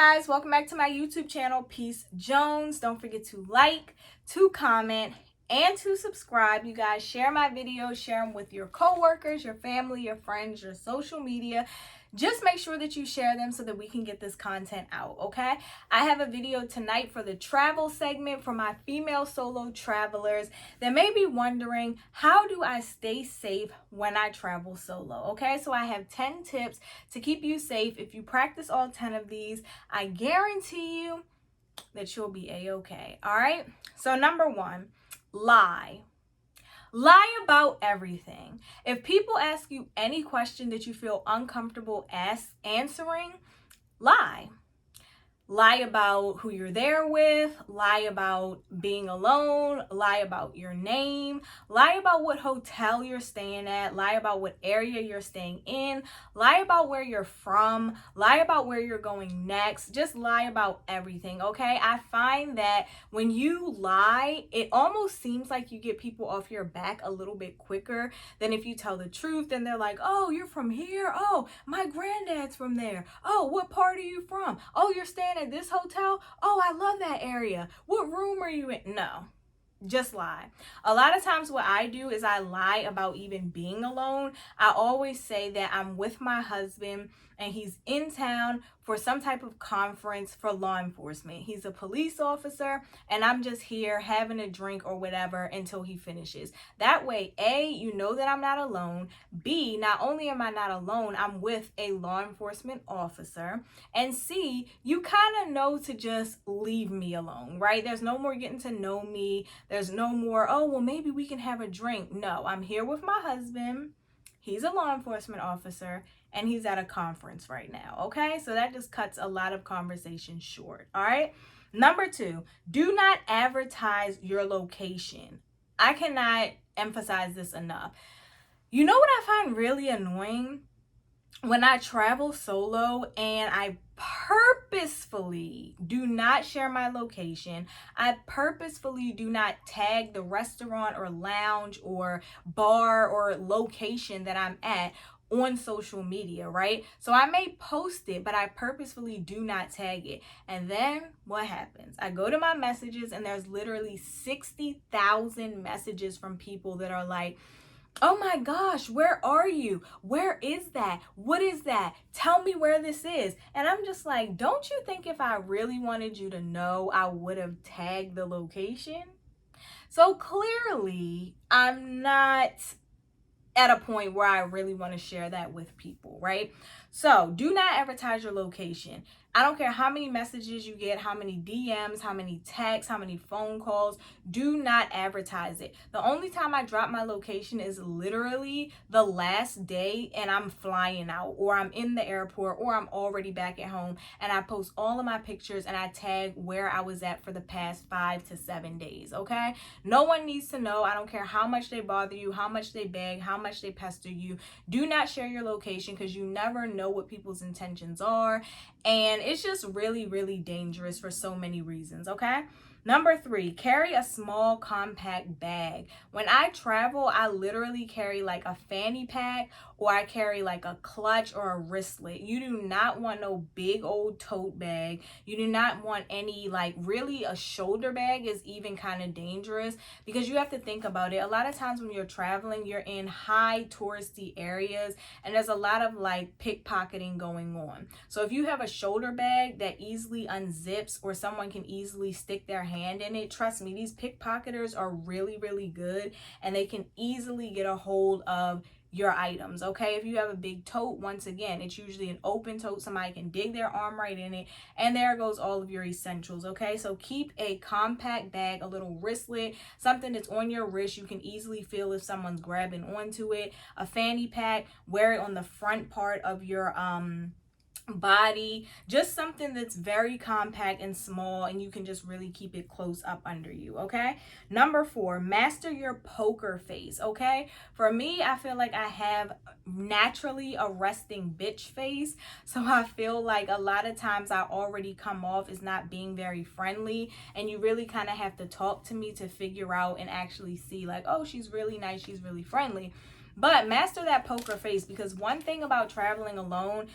guys, welcome back to my YouTube channel, Peace Jones. Don't forget to like, to comment, and to subscribe. You guys share my videos, share them with your coworkers, your family, your friends, your social media. Just make sure that you share them so that we can get this content out, okay? I have a video tonight for the travel segment for my female solo travelers that may be wondering, how do I stay safe when I travel solo, okay? So I have 10 tips to keep you safe. If you practice all 10 of these, I guarantee you that you'll be a-okay, all right? So number one, lie. Lie about everything. If people ask you any question that you feel uncomfortable answering, lie. Lie about who you're there with, lie about being alone, lie about your name, lie about what hotel you're staying at, lie about what area you're staying in, lie about where you're from, lie about where you're going next. Just lie about everything, okay? I find that when you lie, it almost seems like you get people off your back a little bit quicker than if you tell the truth. Then they're like, oh, you're from here? Oh, my granddad's from there. Oh, what part are you from? Oh, you're staying at this hotel? Oh, I love that area. What room are you in? No, just lie. A lot of times what I do is I lie about even being alone. I always say that I'm with my husband and he's in town for some type of conference for law enforcement. He's a police officer and I'm just here having a drink or whatever until he finishes. That way, A, you know that I'm not alone. B, not only am I not alone, I'm with a law enforcement officer. And C, you kind of know to just leave me alone, right? There's no more getting to know me. There's no more, oh, well, maybe we can have a drink. No, I'm here with my husband. He's a law enforcement officer and he's at a conference right now, okay? So that just cuts a lot of conversation short, all right? Number two, do not advertise your location. I cannot emphasize this enough. You know what I find really annoying? When I travel solo and I purposefully do not share my location, I purposefully do not tag the restaurant or lounge or bar or location that I'm at on social media, right? So I may post it, but I purposefully do not tag it. And then what happens? I go to my messages and there's literally 60,000 messages from people that are like, oh my gosh, where are you? Where is that? What is that? Tell me where this is. And I'm just like, don't you think if I really wanted you to know, I would have tagged the location? So clearly, I'm not at a point where I really want to share that with people, right? So do not advertise your location. I don't care how many messages you get, how many DMs, how many texts, how many phone calls. Do not advertise it. The only time I drop my location is literally the last day and I'm flying out or I'm in the airport or I'm already back at home and I post all of my pictures and I tag where I was at for the past 5 to 7 days, okay? No one needs to know. I don't care how much they bother you, how much they beg, how much they pester you. Do not share your location because you never know what people's intentions are. And it's just really, really dangerous for so many reasons, okay? Number three, carry a small compact bag. When I travel, I literally carry like a fanny pack or I carry like a clutch or a wristlet. You do not want no big old tote bag. You do not want any, like, really a shoulder bag is even kind of dangerous because you have to think about it. A lot of times when you're traveling, you're in high touristy areas and there's a lot of like pickpocketing going on. So if you have a shoulder bag that easily unzips or someone can easily stick their hand in it, trust me, these pickpocketers are really, really good and they can easily get a hold of your items, okay? If you have a big tote, once again, it's usually an open tote. Somebody can dig their arm right in it and there goes all of your essentials, okay? So keep a compact bag, a little wristlet, something that's on your wrist. You can easily feel if someone's grabbing onto it. A fanny pack, wear it on the front part of your body, just something that's very compact and small and you can just really keep it close up under you, okay? Number four, master your poker face, okay? For me, I feel like I have naturally a resting bitch face, so I feel like a lot of times I already come off as not being very friendly and you really kind of have to talk to me to figure out and actually see like, oh, she's really nice, she's really friendly. But master that poker face, because one thing about traveling alone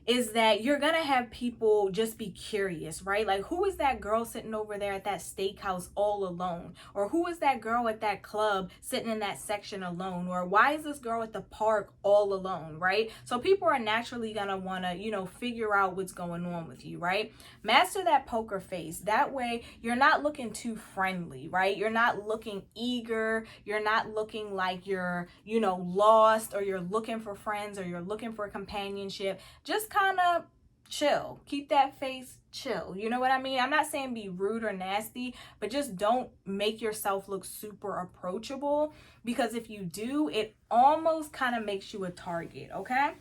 is that you're gonna have people just be curious, right? Like, who is that girl sitting over there at that steakhouse all alone? Or who is that girl at that club sitting in that section alone? Or why is this girl at the park all alone, right? So people are naturally gonna wanna, figure out what's going on with you, right? Master that poker face. That way you're not looking too friendly, right? You're not looking eager. You're not looking like you're, lost, or you're looking for friends, or you're looking for companionship. Just kind of chill. Keep that face chill. You know what I mean? I'm not saying be rude or nasty, but just don't make yourself look super approachable, because if you do, it almost kind of makes you a target, okay?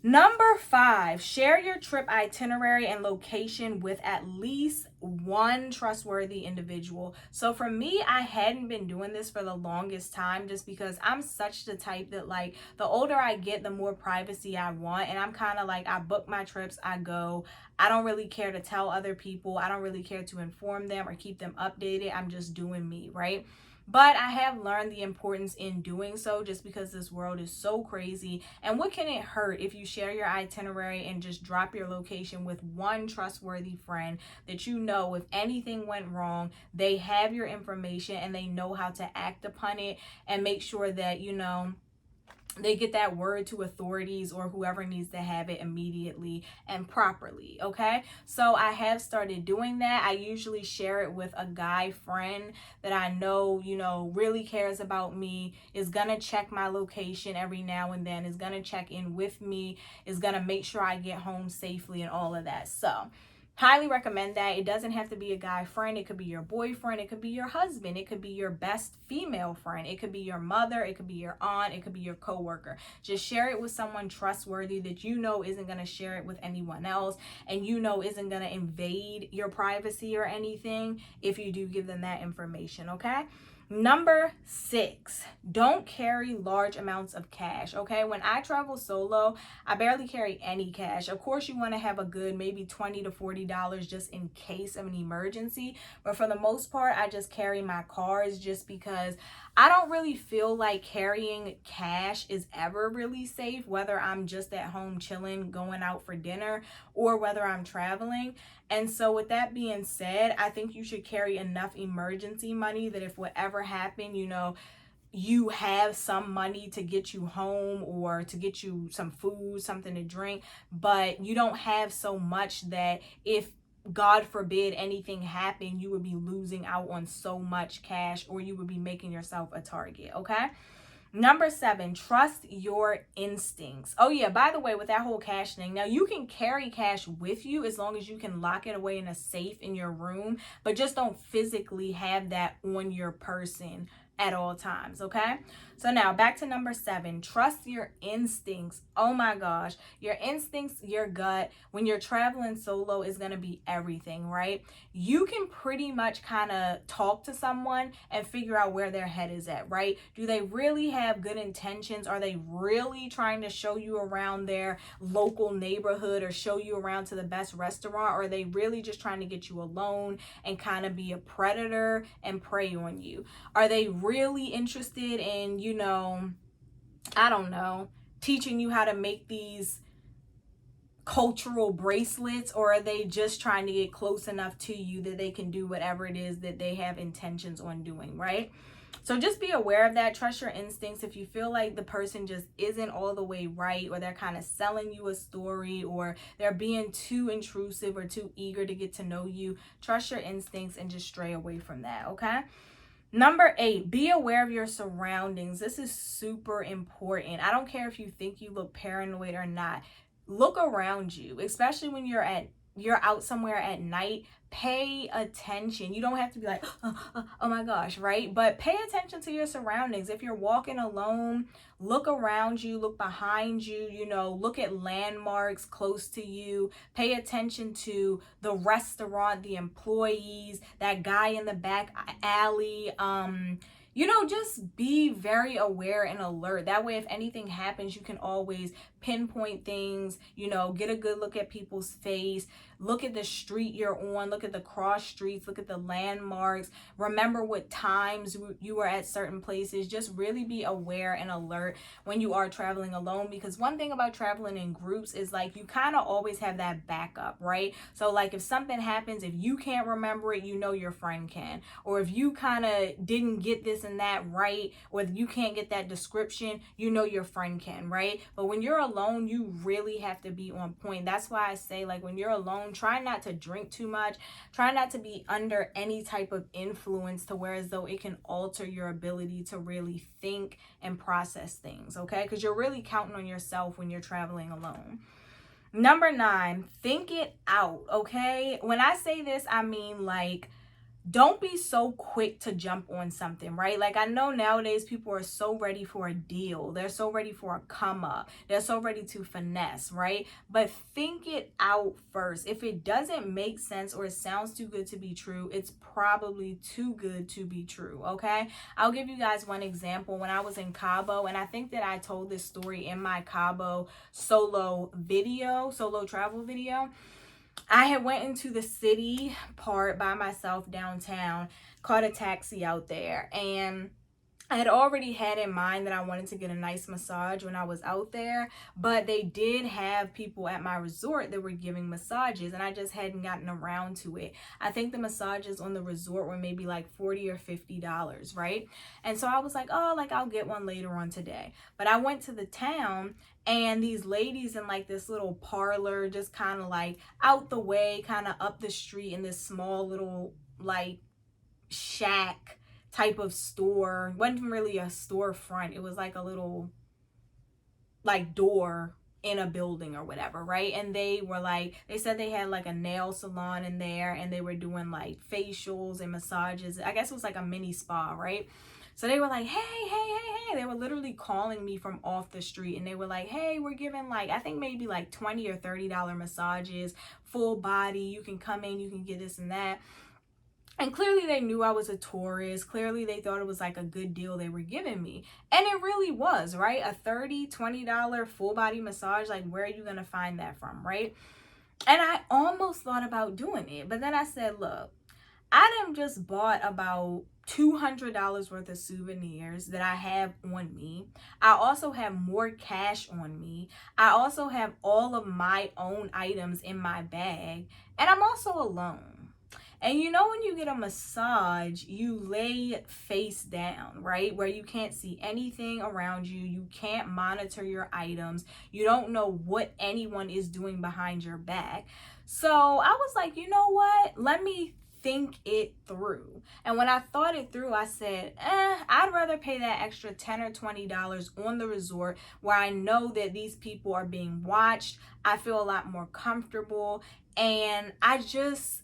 Number 5, share your trip itinerary and location with at least one trustworthy individual. So for me, I hadn't been doing this for the longest time, just because I'm such the type that, like, the older I get, the more privacy I want. And I'm kind of like, I book my trips, I go. I don't really care to tell other people. I don't really care to inform them or keep them updated. I'm just doing me, right? But I have learned the importance in doing so, just because this world is so crazy. And what can it hurt if you share your itinerary and just drop your location with one trustworthy friend that you know, if anything went wrong, they have your information and they know how to act upon it and make sure that, they get that word to authorities or whoever needs to have it immediately and properly, okay? So I have started doing that. I usually share it with a guy friend that I know, really cares about me, is gonna check my location every now and then, is gonna check in with me, is gonna make sure I get home safely and all of that. So highly recommend that. It doesn't have to be a guy friend. It could be your boyfriend. It could be your husband. It could be your best female friend. It could be your mother. It could be your aunt. It could be your coworker. Just share it with someone trustworthy that you know isn't going to share it with anyone else, and isn't going to invade your privacy or anything if you do give them that information, okay? Number 6, don't carry large amounts of cash, okay? When I travel solo, I barely carry any cash. Of course, you want to have a good maybe $20 to $40 just in case of an emergency. But for the most part, I just carry my cards, just because I don't really feel like carrying cash is ever really safe, whether I'm just at home chilling, going out for dinner, or whether I'm traveling. And so with that being said, I think you should carry enough emergency money that if whatever happened, you have some money to get you home or to get you some food, something to drink, but you don't have so much that if God forbid anything happened, you would be losing out on so much cash, or you would be making yourself a target, okay? Number 7, trust your instincts. Oh yeah, by the way, with that whole cash thing, now you can carry cash with you as long as you can lock it away in a safe in your room, but just don't physically have that on your person at all times, okay? So now back to number 7, trust your instincts. Oh my gosh, your instincts, your gut, when you're traveling solo is going to be everything, right? You can pretty much kind of talk to someone and figure out where their head is at, right? Do they really have good intentions? Are they really trying to show you around their local neighborhood or show you around to the best restaurant? Or are they really just trying to get you alone and kind of be a predator and prey on you? Are they really interested in, I don't know, teaching you how to make these cultural bracelets, or are they just trying to get close enough to you that they can do whatever it is that they have intentions on doing, right? So just be aware of that. Trust your instincts. If you feel like the person just isn't all the way right, or they're kind of selling you a story, or they're being too intrusive or too eager to get to know you, trust your instincts and just stray away from that, okay? Number 8, be aware of your surroundings. This is super important. I don't care if you think you look paranoid or not. Look around you, especially when you're out somewhere at night. Pay attention. You don't have to be like, oh my gosh, right? But pay attention to your surroundings. If you're walking alone, look around you, look behind you, look at landmarks close to you. Pay attention to the restaurant, the employees, that guy in the back alley. Just be very aware and alert. That way, if anything happens, you can always pinpoint things, you know, get a good look at people's face, look at the street you're on, look at the cross streets, look at the landmarks, remember what times you were at certain places. Just really be aware and alert when you are traveling alone, because one thing about traveling in groups is like you kind of always have that backup, right? So like if something happens, if you can't remember it, you know your friend can. Or if you kind of didn't get this and that right, or if you can't get that description, you know your friend can, right? But when you're alone, you really have to be on point. That's why I say, like, when you're alone, try not to drink too much, try not to be under any type of influence to where as though it can alter your ability to really think and process things, okay? Because you're really counting on yourself when you're traveling alone. Number 9, think it out, okay? When I say this, I mean like, don't be so quick to jump on something, right? Like I know nowadays people are so ready for a deal. They're so ready for a come up. They're so ready to finesse, right? But think it out first. If it doesn't make sense or it sounds too good to be true, it's probably too good to be true, okay? I'll give you guys one example. When I was in Cabo, and I think that I told this story in my Cabo solo travel video, I had went into the city part by myself downtown, caught a taxi out there, and I had already had in mind that I wanted to get a nice massage when I was out there, but they did have people at my resort that were giving massages, and I just hadn't gotten around to it. I think the massages on the resort were maybe like $40 or $50, right? And so I was like, oh, like I'll get one later on today. But I went to the town, and these ladies in like this little parlor, just kind of like out the way, kind of up the street in this small little like shack type of store. It wasn't really a storefront. It was like a little like door in a building or whatever, right? And they were like, they said they had like a nail salon in there, and they were doing like facials and massages. I guess it was like a mini spa, right? So they were like, hey. They were literally calling me from off the street, and they were like, hey, we're giving like, I think maybe like $20 or $30 massages, full body. You can come in, you can get this and that. And clearly they knew I was a tourist. Clearly they thought it was like a good deal they were giving me. And it really was, right? A $30, $20 full body massage. Like, where are you going to find that from, right? And I almost thought about doing it. But then I said, look, I done just bought about $200 worth of souvenirs that I have on me. I also have more cash on me. I also have all of my own items in my bag. And I'm also alone. And you know, when you get a massage, you lay face down, right? Where you can't see anything around you. You can't monitor your items. You don't know what anyone is doing behind your back. So I was like, you know what? Let me think it through. And when I thought it through, I said, I'd rather pay that extra $10 or $20 on the resort where I know that these people are being watched. I feel a lot more comfortable. And I just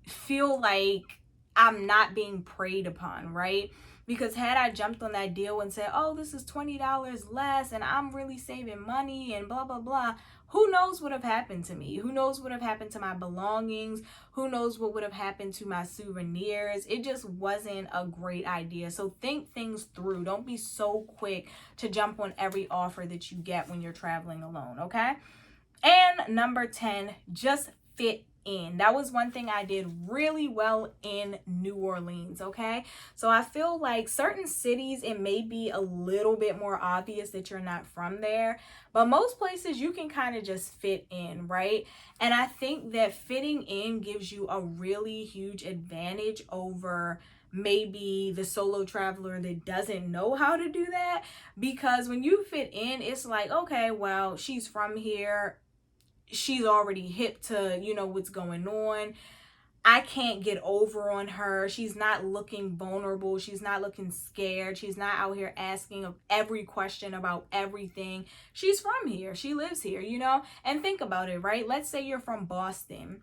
feel like I'm not being preyed upon, right? Because had I jumped on that deal and said, oh, this is $20 less and I'm really saving money and blah, blah, blah, who knows what would have happened to me? Who knows what would have happened to my belongings? Who knows what would have happened to my souvenirs? It just wasn't a great idea. So think things through. Don't be so quick to jump on every offer that you get when you're traveling alone, okay? And number 10, just fit in. That was one thing I did really well in New Orleans, okay? So I feel like certain cities, it may be a little bit more obvious that you're not from there, but most places you can kind of just fit in, right? And I think that fitting in gives you a really huge advantage over maybe the solo traveler that doesn't know how to do that, because when you fit in, it's like, okay, well, she's from here. She's already hip to, you know, what's going on. I can't get over on her. She's not looking vulnerable. She's not looking scared. She's not out here asking every question about everything. She's from here. She lives here, you know? And think about it, right? Let's say you're from Boston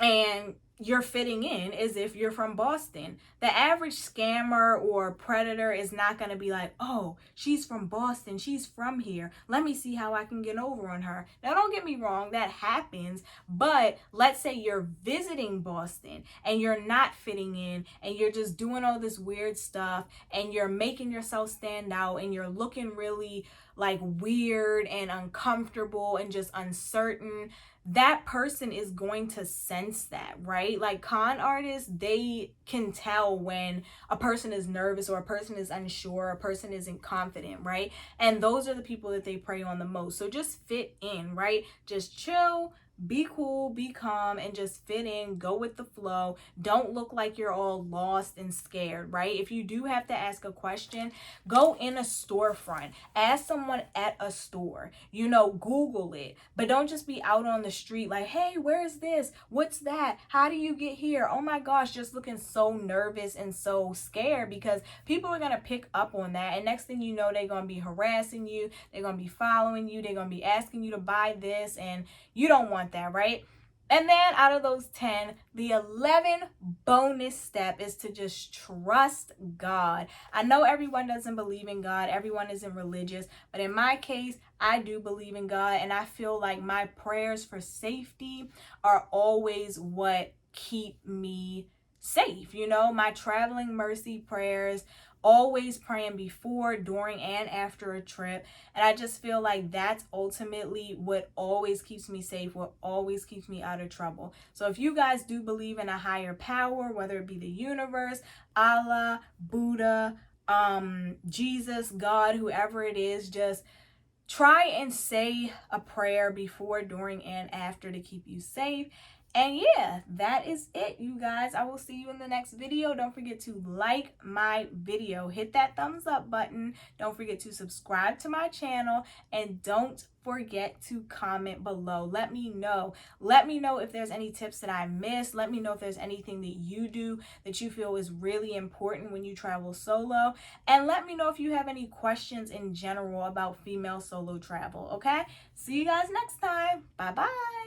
and you're fitting in is if you're from Boston. The average scammer or predator is not going to be like, oh, she's from Boston, she's from here, let me see how I can get over on her. Now, don't get me wrong, that happens, but let's say you're visiting Boston and you're not fitting in and you're just doing all this weird stuff and you're making yourself stand out and you're looking really like weird and uncomfortable and just uncertain. That person is going to sense that, right? Like con artists, they can tell when a person is nervous or a person is unsure, a person isn't confident, right? And those are the people that they prey on the most. So just fit in, right? Just chill, be cool, be calm, and just fit in, go with the flow. Don't look like you're all lost and scared, right? If you do have to ask a question, go in a storefront, ask someone at a store, Google it, but don't just be out on the street like, hey, where's this? What's that? How do you get here? Oh my gosh, just looking so nervous and so scared, because people are going to pick up on that. And next thing you know, they're going to be harassing you. They're going to be following you. They're going to be asking you to buy this, and you don't want that, right? And then out of those 10, the 11th bonus step is to just trust God. I know everyone doesn't believe in God. Everyone isn't religious. But in my case, I do believe in God. And I feel like my prayers for safety are always what keep me safe. My traveling mercy prayers, always praying before, during, and after a trip. And I just feel like that's ultimately what always keeps me safe, what always keeps me out of trouble. So if you guys do believe in a higher power, whether it be the universe, Allah, Buddha, Jesus, God, whoever it is, just try and say a prayer before, during, and after to keep you safe. And yeah, that is it, you guys. I will see you in the next video. Don't forget to like my video. Hit that thumbs up button. Don't forget to subscribe to my channel. And don't forget to comment below. Let me know. Let me know if there's any tips that I missed. Let me know if there's anything that you do that you feel is really important when you travel solo. And let me know if you have any questions in general about female solo travel, okay? See you guys next time. Bye-bye.